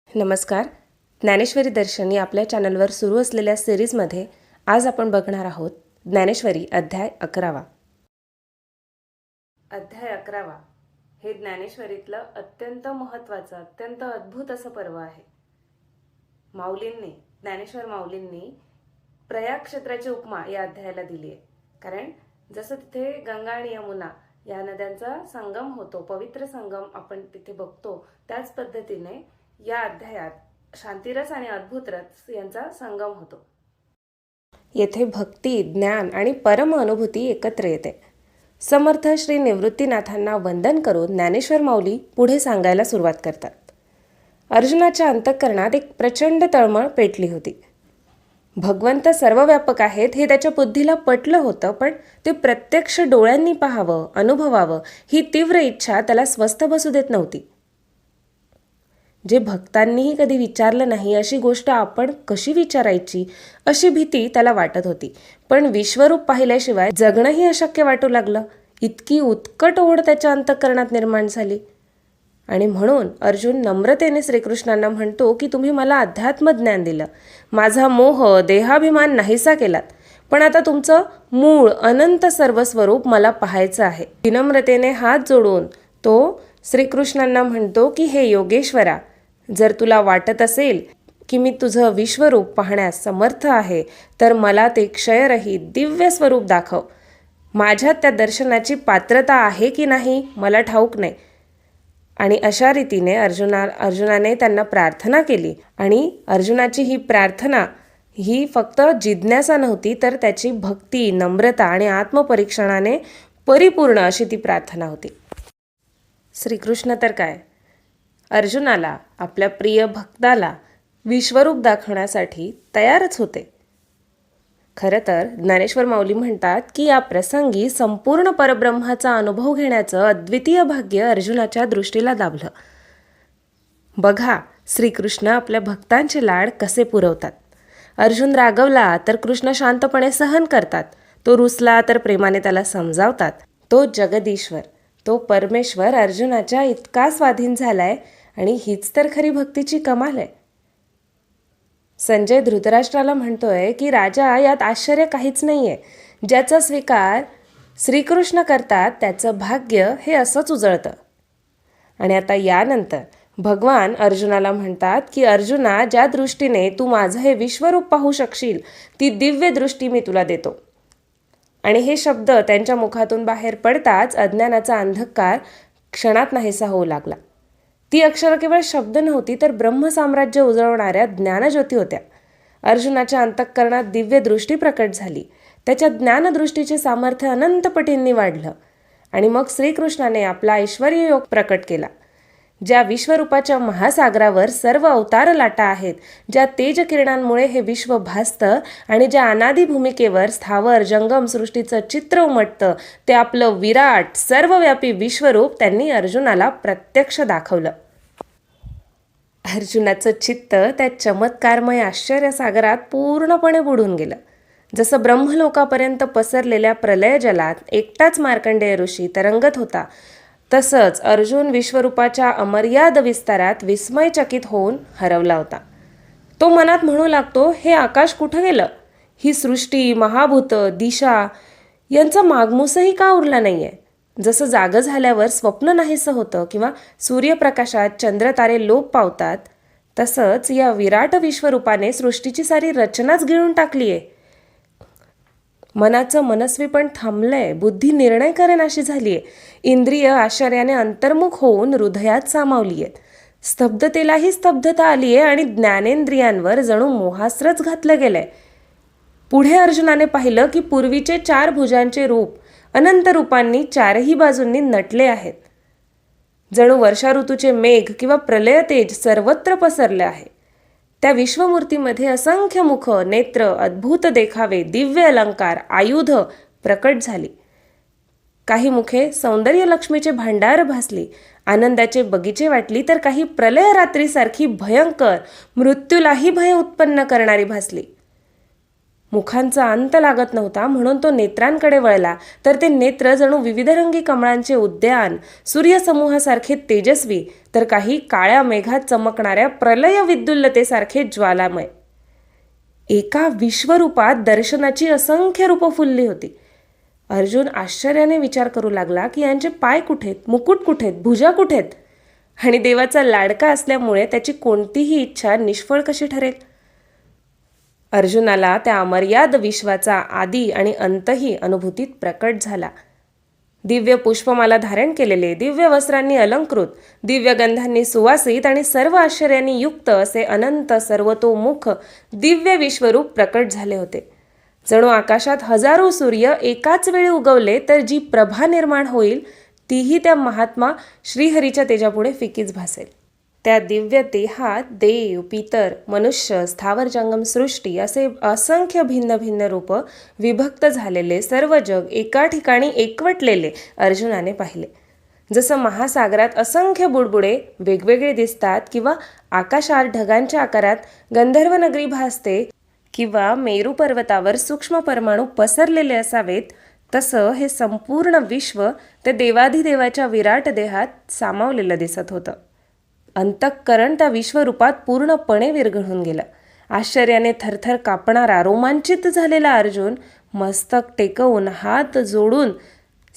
नमस्कार. ज्ञानेश्वरी दर्शन या आपल्या चॅनलवर सुरू असलेल्या सिरीजमध्ये आज आपण बघणार आहोत ज्ञानेश्वरी अध्याय 11. अध्याय 11 हे ज्ञानेश्वरीतलं अत्यंत महत्त्वाचं, अत्यंत अद्भुत असं पर्व आहे. ज्ञानेश्वर माऊलींनी प्रयाग क्षेत्राची उपमा या अध्यायाला दिली आहे. कारण जसं तिथे गंगा आणि यमुना या नद्यांचा संगम होतो, पवित्र संगम आपण तिथे बघतो, त्याच पद्धतीने या अध्यायात शांतिरस आणि अद्भुत रस यांचा संगम होतो. येथे भक्ती, ज्ञान आणि परम अनुभूती एकत्र येते. समर्थ श्री निवृत्तीनाथांना वंदन करून ज्ञानेश्वर माऊली पुढे सांगायला सुरुवात करतात. अर्जुनाच्या अंतःकरणात एक प्रचंड तळमळ पेटली होती. भगवंत सर्वव्यापक आहेत हे त्याच्या बुद्धीला पटलं होतं, पण ते प्रत्यक्ष डोळ्यांनी पाहावं, अनुभवावं ही तीव्र इच्छा त्याला स्वस्थ बसू देत नव्हती. जे भक्तांनीही कधी विचारलं नाही अशी गोष्ट आपण कशी विचारायची अशी भीती त्याला वाटत होती. पण विश्वरूप पाहिल्याशिवाय जगणंही अशक्य वाटू लागलं. इतकी उत्कट ओढ त्याच्या अंतःकरणात निर्माण झाली. आणि म्हणून अर्जुन नम्रतेने श्रीकृष्णांना म्हणतो की तुम्ही मला अध्यात्म ज्ञान दिलं, माझा मोह देहाभिमान नाहीसा केलात, पण आता तुमचं मूळ अनंत सर्वस्वरूप मला पाहायचं आहे. विनम्रतेने हात जोडून तो श्रीकृष्णांना म्हणतो की हे योगेश्वरा, जर तुला वाटत असेल की मी तुझं विश्वरूप पाहण्यास समर्थ आहे तर मला ते क्षयरहित दिव्य स्वरूप दाखव. माझ्यात त्या दर्शनाची पात्रता आहे की नाही मला ठाऊक नाही. आणि अशा रीतीने अर्जुनाने त्यांना प्रार्थना केली. आणि अर्जुनाची ही प्रार्थना ही फक्त जिज्ञासा नव्हती, तर त्याची भक्ती, नम्रता आणि आत्मपरीक्षणाने परिपूर्ण अशी ती प्रार्थना होती. श्रीकृष्ण तर काय, अर्जुनाला, आपल्या प्रिय भक्ताला विश्वरूप दाखवण्यासाठी तयारच होते. खरं तर ज्ञानेश्वर माऊली म्हणतात की या प्रसंगी संपूर्ण परब्रह्माचा अनुभव घेण्याचं अद्वितीय भाग्य अर्जुनाच्या दृष्टीला लाभलं. बघा, श्रीकृष्ण आपल्या भक्तांचे लाड कसे पुरवतात. अर्जुन रागवला तर कृष्ण शांतपणे सहन करतात. तो रुसला तर प्रेमाने त्याला समजावतात. तो जगदीश्वर, तो परमेश्वर अर्जुनाच्या इतका स्वाधीन झालाय आणि हीच तर खरी भक्तीची कमाल आहे. संजय धृतराष्ट्राला म्हणतोय की राजा, यात आश्चर्य काहीच नाहीये. ज्याचा स्वीकार श्रीकृष्ण करतात त्याचं भाग्य हे असंच उजळतं. आणि आता यानंतर भगवान अर्जुनाला म्हणतात की अर्जुना, ज्या दृष्टीने तू माझं हे विश्वरूप पाहू शकशील ती दिव्य दृष्टी मी तुला देतो. आणि हे शब्द त्यांच्या मुखातून बाहेर पडताच अज्ञानाचा अंधकार क्षणात नाहीसा होऊ लागला. ती अक्षरं केवळ शब्द नव्हती, तर ब्रह्मसाम्राज्य उजळवणाऱ्या ज्ञानज्योती होत्या. अर्जुनाच्या अंतःकरणात दिव्य दृष्टी प्रकट झाली. त्याच्या ज्ञानदृष्टीचे सामर्थ्य अनंत पटींनी वाढलं. आणि मग श्रीकृष्णाने आपला ऐश्वर्य योग प्रकट केला. ज्या विश्वरूपाच्या महासागरावर सर्व अवतार लाटा आहेत, ज्या तेजकिरणांमुळे हे विश्व भासतं आणि ज्या अनादी भूमिकेवर स्थावर जंगम सृष्टीचं चित्र उमटतं, ते आपलं विराट सर्वव्यापी विश्वरूप त्यांनी अर्जुनाला प्रत्यक्ष दाखवलं. अर्जुनाचं चित्त त्या चमत्कारमय आश्चर्यसागरात पूर्णपणे बुडून गेलं. जसं ब्रह्मलोकापर्यंत पसरलेल्या प्रलय जलात एकटाच मार्कंडेय ऋषी तरंगत होता, तसंच अर्जुन विश्वरूपाच्या अमर्याद विस्तारात विस्मयचकित होऊन हरवला होता. तो मनात म्हणू लागतो, हे आकाश कुठं गेलं? ही सृष्टी, महाभूत, दिशा यांचा मागमूसही का उरला नाहीये? जसं जागं झाल्यावर स्वप्न नाहीसं होतं किंवा सूर्यप्रकाशात चंद्रतारे लोप पावतात, तसंच या विराट विश्वरूपाने सृष्टीची सारी रचनाच गिळून टाकलीये. मनाचं मनस्वीपण थांबलंय, बुद्धी निर्णय करेनाशी झालीये. इंद्रिय आश्चर्याने अंतर्मुख होऊन हृदयात सामावली आहेत. स्तब्धतेलाही स्तब्धता आली आहे आणि ज्ञानेंद्रियांवर जणू मोहास्त्रच घातलं गेलंय. पुढे अर्जुनाने पाहिलं की पूर्वीचे 4 भुजांचे रूप अनंत रूपांनी चारही बाजूंनी नटले आहेत. जणू वर्षा ऋतूचे मेघ किंवा प्रलय तेज सर्वत्र पसरले आहे. त्या विश्वमूर्तीमध्ये असंख्य मुख, नेत्र, अद्भुत देखावे, दिव्य अलंकार, आयुध प्रकट झाली. काही मुखे सौंदर्य लक्ष्मीचे भांडार भासली, आनंदाचे बगीचे वाटली, तर काही प्रलय रात्रीसारखी भयंकर, मृत्यूलाही भय उत्पन्न करणारी भासली. मुखांचा अंत लागत नव्हता म्हणून तो नेत्रांकडे वळला, तर ते नेत्र जणू विविधरंगी कमळांचे उद्यान, सूर्यसमूहासारखे तेजस्वी, तर काही काळ्या मेघात चमकणाऱ्या प्रलय विद्युल्लतेसारखे ज्वालामय. एका विश्वरूपात दर्शनाची असंख्य रूपं फुलली होती. अर्जुन आश्चर्याने विचार करू लागला की यांचे पाय कुठेत, मुकुट कुठेत, भुजा कुठेत, आणि देवाचा लाडका असल्यामुळे त्याची कोणतीही इच्छा निष्फळ कशी ठरेल. अर्जुनाला त्या अमर्याद विश्वाचा आदी आणि अंतही अनुभूतीत प्रकट झाला. दिव्य पुष्पमाला धारण केलेले, दिव्य वस्त्रांनी अलंकृत, दिव्य गंधांनी सुवासित आणि सर्व आश्चर्यांनी युक्त असे अनंत सर्वतोमुख दिव्य विश्वरूप प्रकट झाले होते. जणू आकाशात हजारो सूर्य एकाच वेळी उगवले तर जी प्रभा निर्माण होईल तीही त्या महात्मा श्रीहरीच्या तेजापुढे फिकीच भासेल. त्या दिव्य देहात देव, पितर, मनुष्य, स्थावर जंगम सृष्टी असे असंख्य भिन्न भिन्न रूप विभक्त झालेले सर्व जग एका ठिकाणी एकवटलेले अर्जुनाने पाहिले. जसं महासागरात असंख्य बुडबुडे वेगवेगळे दिसतात, किंवा आकाशात ढगांच्या आकारात गंधर्वनगरी भासते, किंवा मेरू पर्वतावर सूक्ष्म परमाणू पसरलेले असावेत, तसं हे संपूर्ण विश्व त्या देवाधिदेवाच्या विराट देहात सामावलेलं दिसत होतं. अंतःकरण त्या विश्वरूपात पूर्णपणे विरघळून गेलं. आश्चर्याने थरथर कापणारा, रोमांचित झालेला अर्जुन मस्तक टेकवून हात जोडून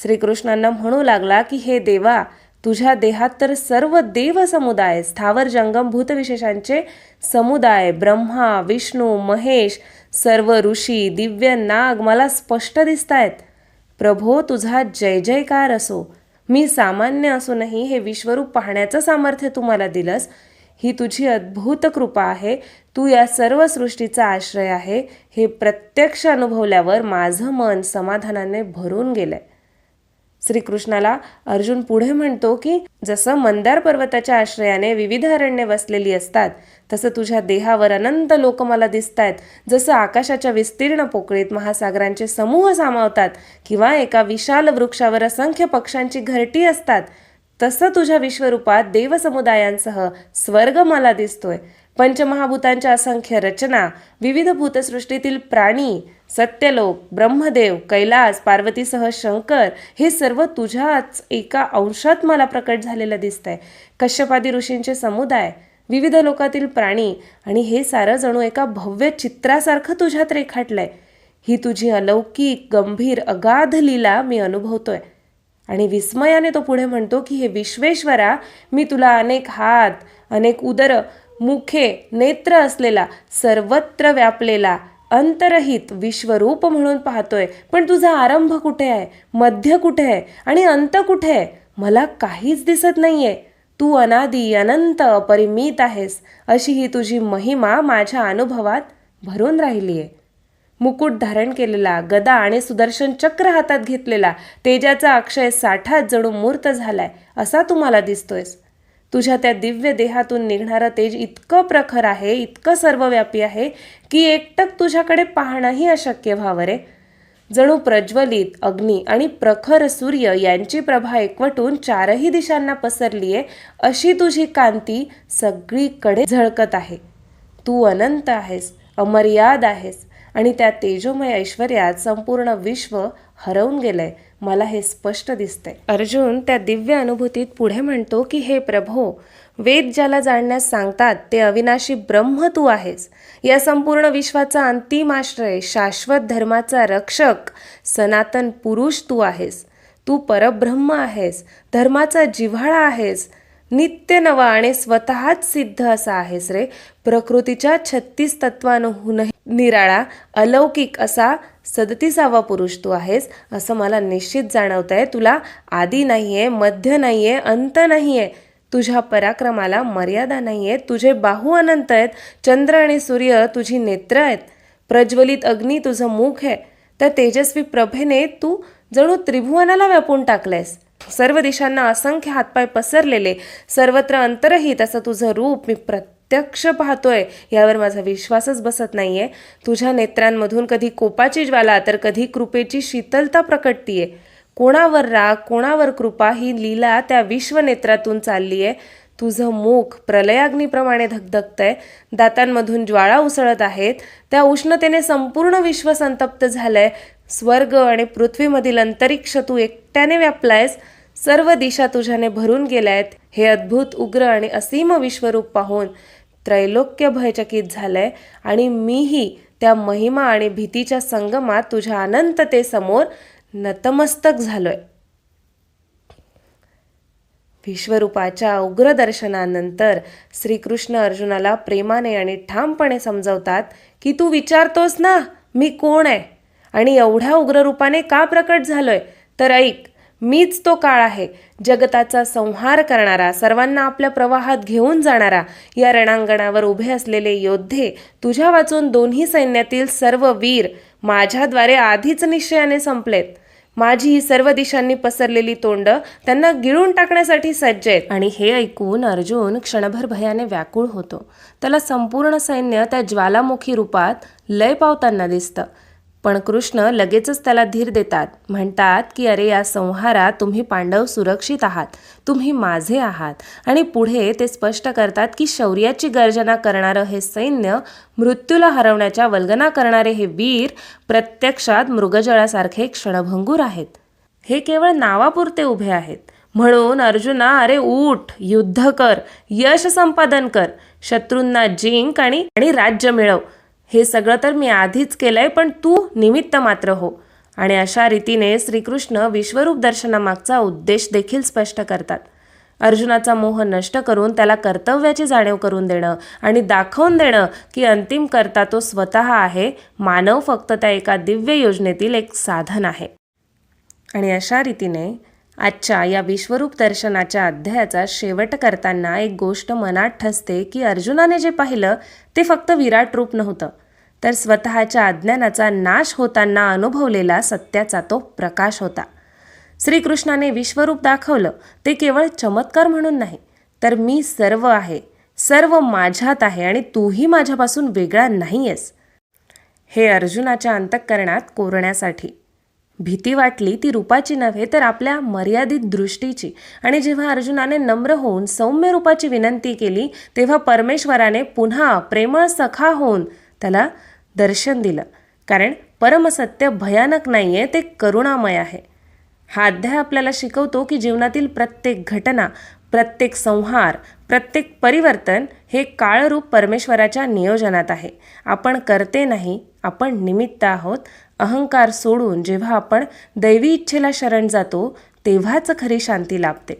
श्रीकृष्णांना म्हणू लागला की हे देवा, तुझ्या देहात तर सर्व देव समुदाय, स्थावर जंगम भूतविशेषांचे समुदाय, ब्रह्मा, विष्णू, महेश, सर्व ऋषी, दिव्य नाग मला स्पष्ट दिसतायत. प्रभो, तुझा जय जयकार असो. मी सामान्य असूनही हे विश्वरूप पाहण्याचं सामर्थ्य तू मला दिलंस. ही तुझी अद्भुत कृपा आहे. तू या सर्व सृष्टीचा आश्रय आहे. हे प्रत्यक्ष अनुभवल्यावर माझं मन समाधानाने भरून गेलंय. श्रीकृष्णाला अर्जुन पुढे म्हणतो की जसं मंदार पर्वताच्या आश्रयाने विविध अरण्ये वसलेली असतात, तसं तुझ्या देहावर अनंत लोक मला दिसतायत. जसं आकाशाच्या विस्तीर्ण पोकळीत महासागरांचे समूह सामावतात, किंवा एका विशाल वृक्षावर असंख्य पक्ष्यांची घरटी असतात, तसं तुझ्या विश्वरूपात देवसमुदायांसह स्वर्ग मला दिसतोय. पंचमहाभूतांच्या असंख्य रचना, विविध भूतसृष्टीतील प्राणी, सत्यलोक, ब्रह्मदेव, कैलास, पार्वतीसह शंकर, हे सर्व तुझ्याच एका अंशात मला प्रकट झालेलं दिसतंय. कश्यपादी ऋषींचे समुदाय, विविध लोकातील प्राणी, आणि हे सारं जणू एका भव्य चित्रासारखं तुझ्यात रेखाटलंय. ही तुझी अलौकिक, गंभीर, अगाध लीला मी अनुभवतोय. आणि विस्मयाने तो पुढे म्हणतो की हे विश्वेश्वरा, मी तुला अनेक हात, अनेक उदर, मुखे, नेत्र असलेला, सर्वत्र व्यापलेला, अंतरहित विश्वरूप म्हणून पाहतोय. पण तुझा आरंभ कुठे आहे, मध्य कुठे आहे आणि अंत कुठे आहे? मला काहीच दिसत नाहीये. तू अनादी, अनंत, अपरिमित आहेस. अशी ही तुझी महिमा माझ्या अनुभवात भरून राहिली आहे. मुकुट धारण केलेला, गदा आणि सुदर्शन चक्र हातात घेतलेला, तेजाचा अक्षय साठाच जणू मूर्त झालाय असा तू मला दिसतोयस. तुझ्या त्या दिव्य देहातून निघणारं तेज इतकं प्रखर आहे, इतकं सर्वव्यापी आहे की एकटक तुझ्याकडे पाहणंही अशक्य व्हावं रे. जणू प्रज्वलित अग्नी आणि प्रखर सूर्य यांची प्रभा एकवटून चारही दिशांना पसरलीये अशी तुझी कांती सगळीकडे झळकत आहे. तू अनंत आहेस, अमर्याद आहेस, आणि त्या तेजोमय ऐश्वर्यात संपूर्ण विश्व हरवून गेलंय. मला हे स्पष्ट दिसतंय. अर्जुन त्या दिव्य अनुभूतीत पुढे म्हणतो की हे प्रभो, वेद ज्याला जाणण्यास सांगतात ते अविनाशी ब्रह्म तू आहेस. या संपूर्ण विश्वाचा अंतिम आश्रय, शाश्वत धर्माचा रक्षक, सनातन पुरुष तू आहेस. तू परब्रह्म आहेस, धर्माचा जिव्हाळा आहेस, नित्य नवा आणि स्वतःच सिद्ध असा आहेस रे. प्रकृतीच्या 36 तत्वांहूनही निराळा, अलौकिक असा 37वा पुरुष तू आहेस असं मला निश्चित जाणवतंय. तुला आदी नाहीये, मध्य नाहीये, अंत नाहीये. तुझ्या पराक्रमाला मर्यादा नाहीये. तुझे बाहू अनंत आहेत. चंद्र आणि सूर्य तुझी नेत्र आहेत. प्रज्वलित अग्नी तुझं मुख आहे. त्या तेजस्वी प्रभेने तू जणू त्रिभुवनाला व्यापून टाकलंयस. सर्व दिशांना असंख्य हातपाय पसरलेले, सर्वत्र अंतरहित असं तुझं रूप मी प्रत्यक्ष पाहतोय. यावर माझा विश्वासच बसत नाहीये. तुझ्या नेत्रांमधून कधी कोपाची ज्वाला तर कधी कृपेची शीतलता प्रकटतीये. कोणावर राग, कोणावर कृपा, ही लीला त्या विश्वनेत्रातून चाललीये. तुझं मुख प्रलयाग्नीप्रमाणे धगधगतंय, दातांमधून ज्वाळा उसळत आहेत, त्या उष्णतेने संपूर्ण विश्व संतप्त झालंय, स्वर्ग आणि पृथ्वीमधील अंतरिक्ष तू एकट्याने व्यापलायस, सर्व दिशा तुझ्याने भरून गेल्यात. हे अद्भुत, उग्र आणि असीम विश्वरूप पाहून त्रैलोक्य भयचकित झालंय आणि मीही त्या महिमा आणि भीतीच्या संगमात तुझ्या अनंततेसमोर नतमस्तक झालोय. विश्वरूपाच्या उग्र दर्शनानंतर श्रीकृष्ण अर्जुनाला प्रेमाने आणि ठामपणे समजवतात की तू विचारतोस ना मी कोण आहे आणि एवढ्या उग्र रूपाने का प्रकट झालोय, तर ऐक, मीच तो काळ आहे, जगताचा संहार करणारा, सर्वांना आपल्या प्रवाहात घेऊन जाणारा. या रणांगणावर उभे असलेले योद्धे, तुझ्या वाचून दोन्ही सैन्यातील सर्व वीर माझ्याद्वारे आधीच निश्चयाने संपलेत. माझी ही सर्व दिशांनी पसरलेली तोंड त्यांना गिळून टाकण्यासाठी सज्ज आहेत. आणि हे ऐकून अर्जुन क्षणभर भयाने व्याकुळ होतो. त्याला संपूर्ण सैन्य त्या ज्वालामुखी रूपात लय पावताना दिसतं. पण कृष्ण लगेचच त्याला धीर देतात, म्हणतात की अरे, या संहारात तुम्ही पांडव सुरक्षित आहात, तुम्ही माझे आहात. आणि पुढे ते स्पष्ट करतात की शौर्याची गर्जना करणारं हे सैन्य, मृत्यूला हरवण्याच्या वल्गना करणारे हे वीर प्रत्यक्षात मृगजळासारखे क्षणभंगूर आहेत. हे केवळ नावापुरते उभे आहेत. म्हणून अर्जुना, अरे उठ, युद्ध कर, यश संपादन कर, शत्रूंना जिंक आणि राज्य मिळव. हे सगळं तर मी आधीच केलंय, पण तू निमित्त मात्र हो. आणि अशा रीतीने श्रीकृष्ण विश्वरूप दर्शनामागचा उद्देश देखील स्पष्ट करतात. अर्जुनाचा मोह नष्ट करून त्याला कर्तव्याची जाणीव करून देणं आणि दाखवून देणं की अंतिम कर्ता तो स्वतः आहे, मानव फक्त त्या एका दिव्य योजनेतील एक साधन आहे. आणि अशा रीतीने आजच्या या विश्वरूप दर्शनाच्या अध्यायाचा शेवट करताना एक गोष्ट मनात ठसते की अर्जुनाने जे पाहिलं ते फक्त विराट रूप नव्हतं, तर स्वतःच्या अज्ञानाचा नाश होताना अनुभवलेला सत्याचा तो प्रकाश होता. श्रीकृष्णाने विश्वरूप दाखवलं ते केवळ चमत्कार म्हणून नाही, तर मी सर्व आहे, सर्व माझ्यात आहे आणि तूही माझ्यापासून वेगळा नाही आहेस, हे अर्जुनाच्या अंतःकरणात कोरण्यासाठी. भीती वाटली ती रूपाची नव्हे, तर आपल्या मर्यादित दृष्टीची. आणि जेव्हा अर्जुनाने नम्र होऊन सौम्य रूपाची विनंती केली, तेव्हा परमेश्वराने पुन्हा प्रेमळ सखा होऊन त्याला दर्शन दिलं. कारण परमसत्य भयानक नाही आहे, ते करुणामय आहे. हा अध्याय आपल्याला शिकवतो की जीवनातील प्रत्येक घटना, प्रत्येक संहार, प्रत्येक परिवर्तन हे काळरूप परमेश्वराच्या नियोजनात आहे. आपण करते नाही, आपण निमित्त आहोत. अहंकार सोडून जेव्हा आपण दैवी इच्छेला शरण जातो, तेव्हाच खरी शांती लाभते.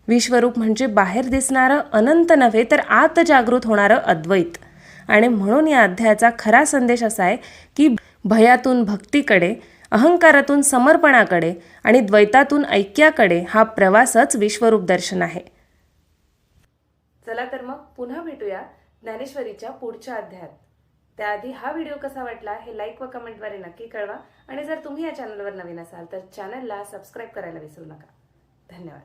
विश्वरूप म्हणजे बाहेर दिसणारं अनंत नव्हे, तर आत जागृत होणारं अद्वैत. आणि म्हणून या अध्यायाचा खरा संदेश असा आहे की भयातून भक्तीकडे, अहंकारातून समर्पणाकडे आणि द्वैतातून ऐक्याकडे हा प्रवासच विश्वरूप दर्शन आहे. चला तर मग पुन्हा भेटूया ज्ञानेश्वरीच्या पुढच्या अध्यायात. त्याआधी हा व्हिडिओ कसा वाटला हे लाईक व कमेंटद्वारे नक्की कळवा. आणि जर तुम्ही या चॅनलवर नवीन असाल तर चॅनलला सबस्क्राईब करायला विसरू नका. धन्यवाद.